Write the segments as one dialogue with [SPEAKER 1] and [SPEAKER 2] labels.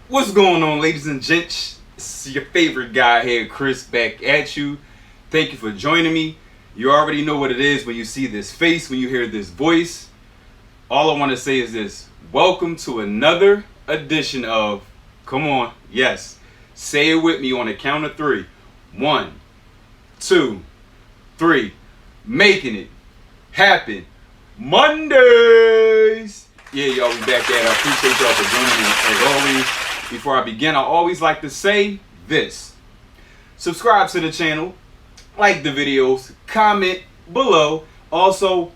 [SPEAKER 1] What's going on, ladies and gents? It's your favorite guy here, Chris, back at you. Thank you for joining me. You already know what it is when you see this face, when you hear this voice. All I want to say is this: welcome to another edition of, come on, yes, say it with me on the count of three. 1, 2, 3. Making it happen Mondays. Yeah, y'all, we back at it. I appreciate y'all for joining me as always. Before I begin, I always like to say this: subscribe to the channel, like the videos, comment below. Also,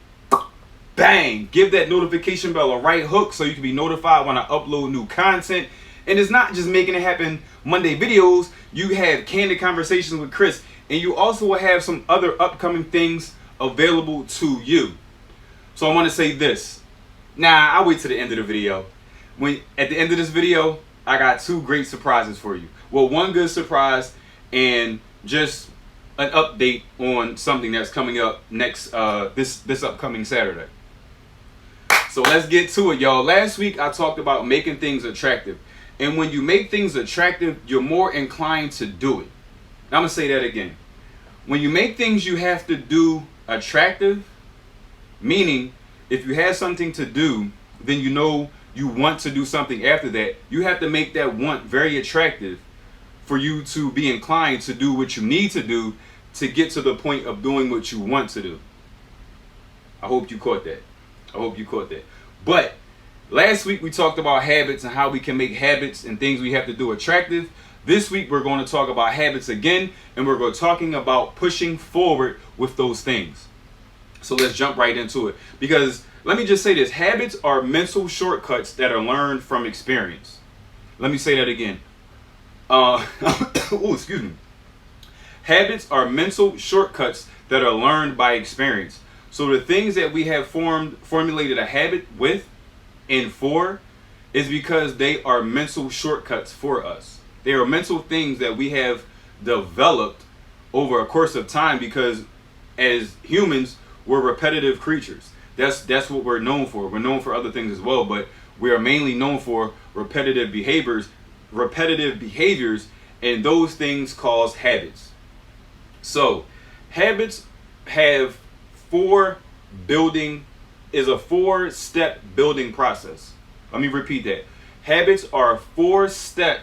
[SPEAKER 1] bang, give that notification bell a right hook so you can be notified when I upload new content. And it's not just Making It Happen Monday videos. You have candid conversations with Chris, and you also will have some other upcoming things available to you. So I want to say this. Nah, I'll wait to the end of the video. At the end of this video, I got 2 great surprises for you. Well, 1 good surprise and just an update on something that's coming up next this upcoming Saturday. So let's get to it, y'all. Last week I talked about making things attractive. And when you make things attractive, you're more inclined to do it. Now, I'm going to say that again. When you make things you have to do attractive, meaning if you have something to do, then you know you want to do something after that, you have to make that want very attractive for you to be inclined to do what you need to do to get to the point of doing what you want to do. I hope you caught that. But last week we talked about habits and how we can make habits and things we have to do attractive. This week we're going to talk about habits again, and we're going to talking about pushing forward with those things. So let's jump right into it. Because let me just say this: habits are mental shortcuts that are learned from experience. Let me say that again. Excuse me. Habits are mental shortcuts that are learned by experience. So the things that we have formulated a habit with and for is because they are mental shortcuts for us. They are mental things that we have developed over a course of time, because as humans, we're repetitive creatures. That's what we're known for. We're known for other things as well, but we are mainly known for repetitive behaviors, and those things cause habits. So habits have a 4-step building process. Let me repeat that. Habits are a 4-step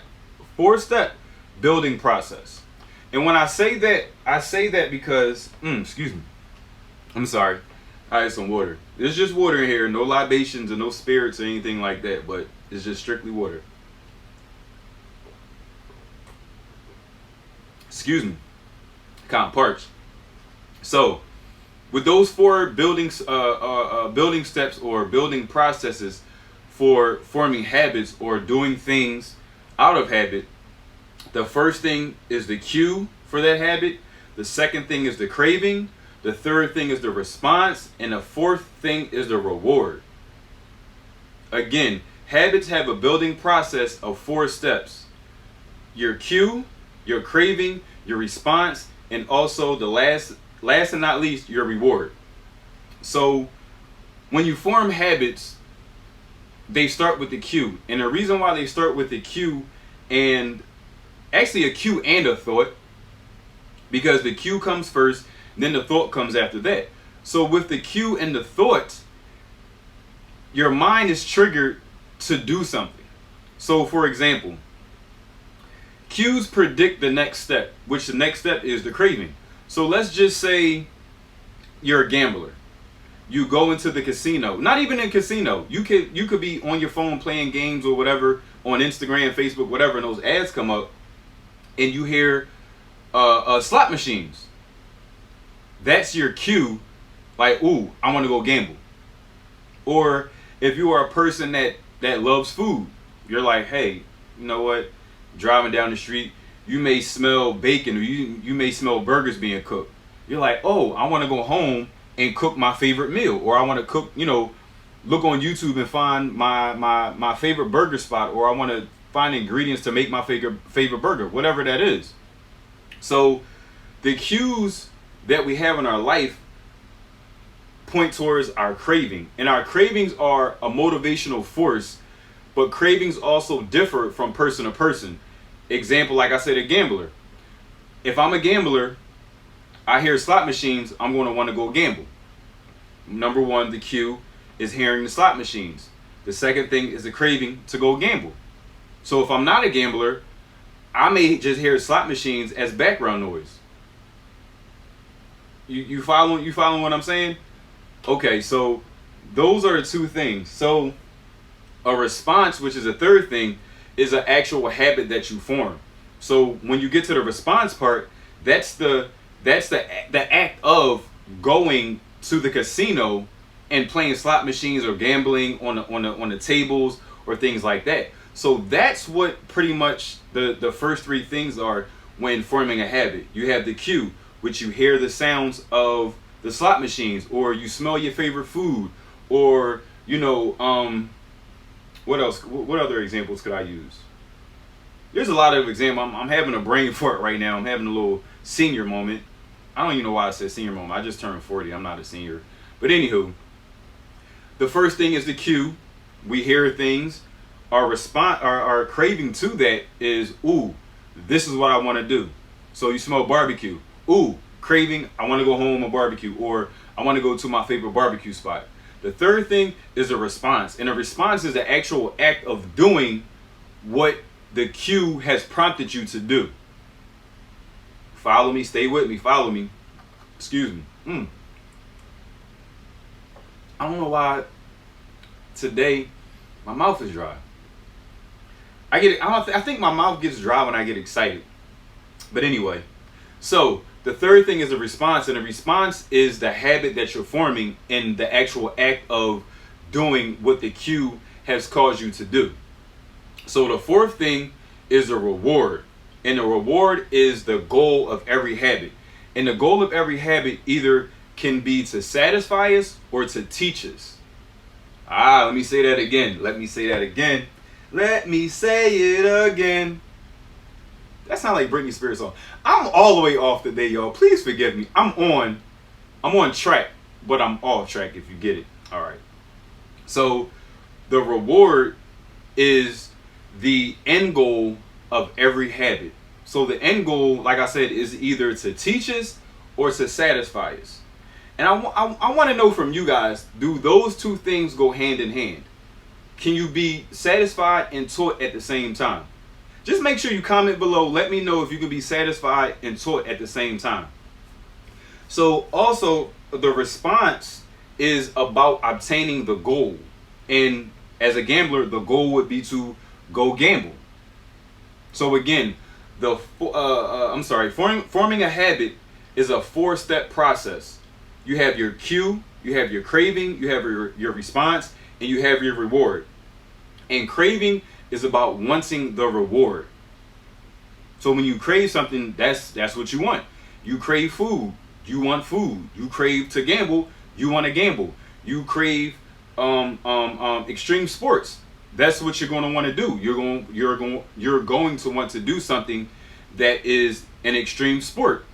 [SPEAKER 1] building process. And when I say that because, excuse me. I'm sorry. I had some water. There's just water in here. No libations or no spirits or anything like that, but it's just strictly water. Excuse me. Kind of parched. So, with those 4 building steps or building processes for forming habits or doing things out of habit, the first thing is the cue for that habit. The second thing is the craving. The third thing is the response. And the fourth thing is the reward. Again, habits have a building process of 4 steps: your cue, your craving, your response, and also the last and not least, your reward. So when you form habits, they start with the cue. And the reason why they start with the cue, and actually a cue and a thought, because the cue comes first, then the thought comes after that. So with the cue and the thought, your mind is triggered to do something. So for example, cues predict the next step, which the next step is the craving. So let's just say you're a gambler. You go into the casino. Not even in casino. You could be on your phone playing games or whatever, on Instagram, Facebook, whatever, and those ads come up, and you hear slot machines. That's your cue, like, ooh, I want to go gamble. Or if you are a person that loves food, you're like, hey, you know what? Driving down the street, you may smell bacon, or you may smell burgers being cooked. You're like, oh, I want to go home and cook my favorite meal, or I want to cook, look on YouTube and find my favorite burger spot, or I want to find ingredients to make my favorite burger, whatever that is. So the cues that we have in our life point towards our craving. And our cravings are a motivational force, but cravings also differ from person to person. Example, like I said, a gambler. If I'm a gambler, I hear slot machines, I'm going to want to go gamble. Number one, the cue is hearing the slot machines. The second thing is the craving to go gamble. So if I'm not a gambler, I may just hear slot machines as background noise. You following what I'm saying? Okay, so those are the two things. So a response, which is a third thing, is an actual habit that you form. So when you get to the response part, that's the act of going to the casino and playing slot machines or gambling on the tables or things like that. So that's what pretty much the first three things are when forming a habit. You have the cue, which you hear the sounds of the slot machines, or you smell your favorite food, or what else? What other examples could I use? There's a lot of examples. I'm having a brain fart right now. I'm having a little senior moment. I don't even know why I said senior moment. I just turned 40. I'm not a senior. But anywho, the first thing is the cue. We hear things. Our response, our craving to that is, ooh, this is what I want to do. So you smell barbecue. Ooh, craving, I want to go home and barbecue, or I want to go to my favorite barbecue spot. The third thing is a response. And a response is the actual act of doing what the cue has prompted you to do. Follow me, stay with me, follow me. Excuse me. I don't know why today my mouth is dry. I think my mouth gets dry when I get excited. But anyway, so the third thing is a response, and a response is the habit that you're forming in the actual act of doing what the cue has caused you to do. So the fourth thing is a reward, and the reward is the goal of every habit. And the goal of every habit either can be to satisfy us or to teach us. Let me say that again. Let me say it again. That sounds like Britney Spears song. I'm all the way off today, y'all. Please forgive me. I'm on track, but I'm off track, if you get it. All right. So the reward is the end goal of every habit. So the end goal, like I said, is either to teach us or to satisfy us. And I want to know from you guys, do those two things go hand in hand? Can you be satisfied and taught at the same time? Just make sure you comment below. Let me know if you can be satisfied and taught at the same time. So also, the response is about obtaining the goal. And as a gambler, the goal would be to go gamble. So again, forming a habit is a 4-step process. You have your cue, you have your craving, you have your response, and you have your reward. And craving is about wanting the reward. So when you crave something, that's what you want. You crave food, you want food. You crave to gamble, you want to gamble. You crave extreme sports. That's what you're going to want to do. You're going to want to do something that is an extreme sport.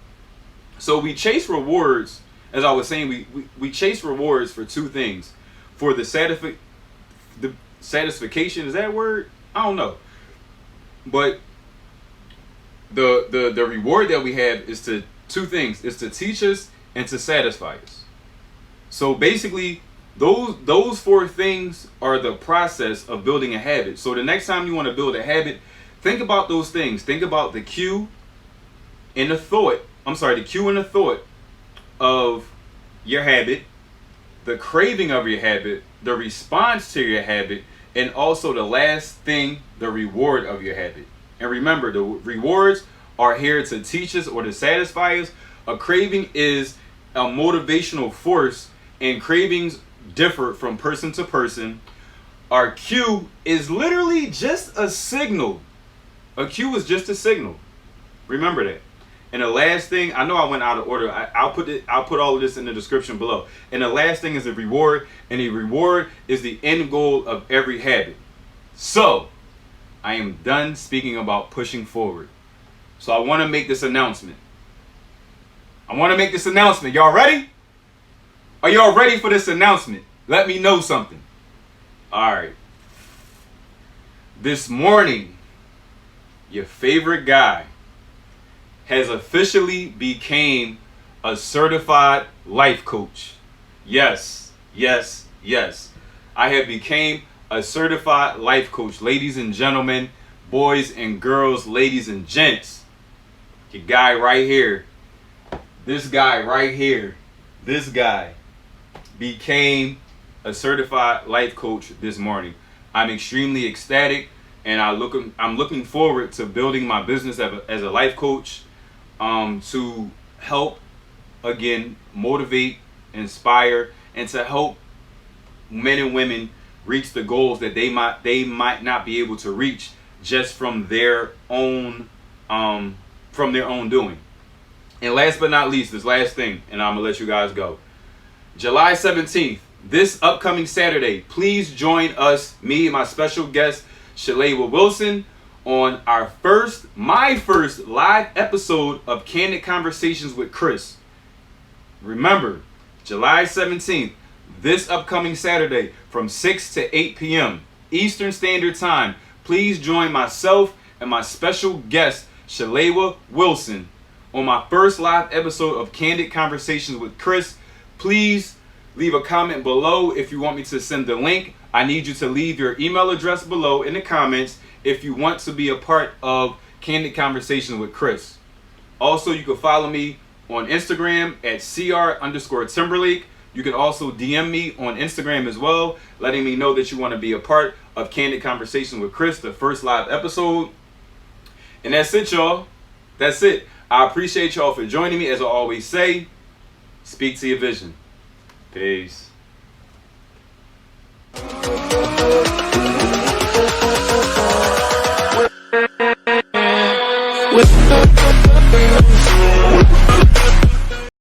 [SPEAKER 1] So we chase rewards, as I was saying, we chase rewards for two things. For the satisfaction, is that a word? I don't know. But the reward that we have is to two things. It's to teach us and to satisfy us. So basically, those four things are the process of building a habit. So the next time you want to build a habit, think about those things. Think about the cue and the thought. The cue and the thought of your habit, the craving of your habit, the response to your habit, and also the last thing, the reward of your habit. And remember, the rewards are here to teach us or to satisfy us. A craving is a motivational force, and cravings differ from person to person. Our cue is literally just a signal. A cue is just a signal. Remember that. And the last thing, I know I went out of order. I'll put all of this in the description below. And the last thing is a reward, and the reward is the end goal of every habit. So, I am done speaking about pushing forward. So I want to make this announcement. Y'all ready? Are y'all ready for this announcement? Let me know something. All right. This morning, your favorite guy has officially became a certified life coach. Yes, yes, yes. I have became a certified life coach. Ladies and gentlemen, boys and girls, ladies and gents. Your guy right here. This guy right here. This guy became a certified life coach this morning. I'm extremely ecstatic, and I'm looking forward to building my business as a life coach, to help, again, motivate, inspire, and to help men and women reach the goals that they might not be able to reach just from their own doing. And last but not least, this last thing, and I'm gonna let you guys go. July 17th, this upcoming Saturday, please join us, me and my special guest, Shalewa Wilson, on my first live episode of Candid Conversations with Chris. Remember, July 17th, this upcoming Saturday from 6 to 8 p.m. Eastern Standard Time. Please join myself and my special guest, Shalewa Wilson, on my first live episode of Candid Conversations with Chris. Please leave a comment below if you want me to send the link. I need you to leave your email address below in the comments if you want to be a part of Candid Conversations with Chris. Also, you can follow me on Instagram at cr_Timberlake. You can also DM me on Instagram as well, letting me know that you want to be a part of Candid Conversations with Chris, the first live episode. And that's it, y'all. That's it. I appreciate y'all for joining me. As I always say, speak to your vision. Peace. With